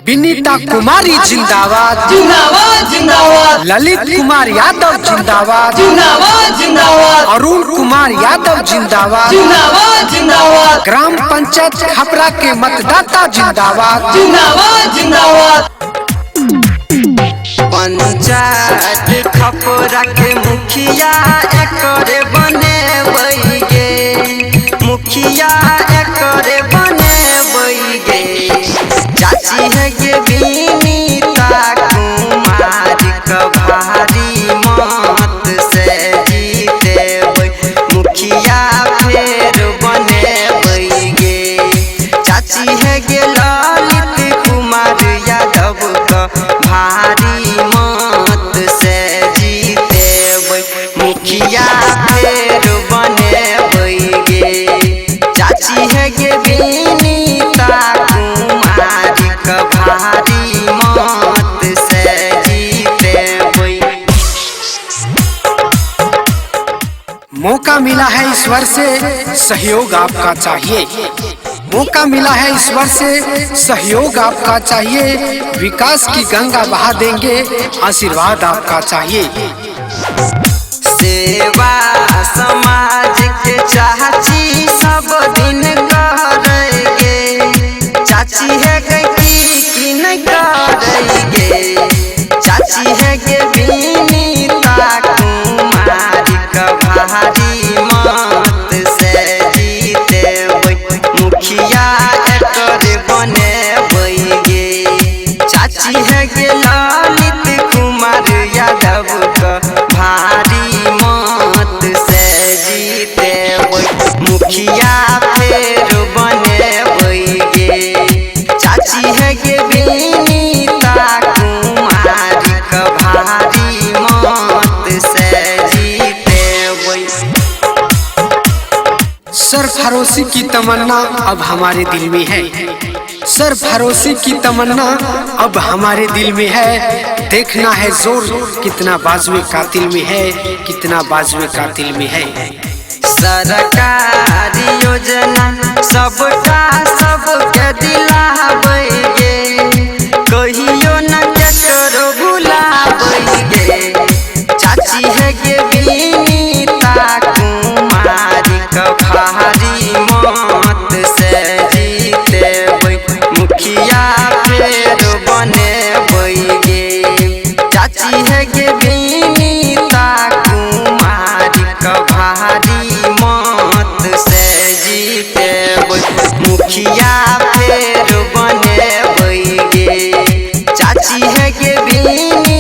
विनीता कुमारी जिंदाबाद जिंदाबाद जिंदाबाद। ललित कुमार यादव जिंदाबाद जिंदाबाद जिंदाबाद। अरुण कुमार यादव जिंदाबाद जिंदाबाद जिंदाबाद। ग्राम पंचायत खपरा के मतदाता जिंदाबाद जिंदाबाद जिंदाबाद। पंचायत खपरा के मुखिया एकरे बने बैगे, मुखिया एकरे बने बैगे। चाची है के विनीता कुमारी कभारी मत से जीते मुखिया फेर बने बैगे। चाची है के ललित कुमार यादव का भारी मत से जीते मुखिया फेर बने बैगे। चाची है के विनीता कुमारी का भारी मत से जीते। मौका मिला है ईश्वर से सहयोग आपका चाहिए, मौका मिला है ईश्वर से सहयोग आपका चाहिए। विकास की गंगा बहा देंगे, आशीर्वाद आपका चाहिए। सेवा समाज के चाची सब दिन करेंगे। चाची है कि नहीं करेंगे। चाची है के विनीता कुमारी का भारी मत से जीते मुखिया एकरे बने बैगे। चाची है के ललित कुमार यादव का भारी मत से जीते मुखिया फेर बने बैगे। चाची है के विनीता कुमारी का भारी मत से जीते। सरफरोशी की तमन्ना अब हमारे दिल में है, सरफरोशी की तमन्ना अब हमारे दिल में है। देखना है जोर कितना बाजुए कातिल में है, कितना बाजुए कातिल में है। सरकारी योजना सबका सबके दिलाबैगे, कहियो न केकरो भुलाबैगे। चाची है के विनीता कुमारी का भारी मत से जीते मुखिया फेर बने बैगे। चाची है के विनीता कुमारी का भारी मत से जीते मुखिया फेर बने बैगे। चाची है के विनीता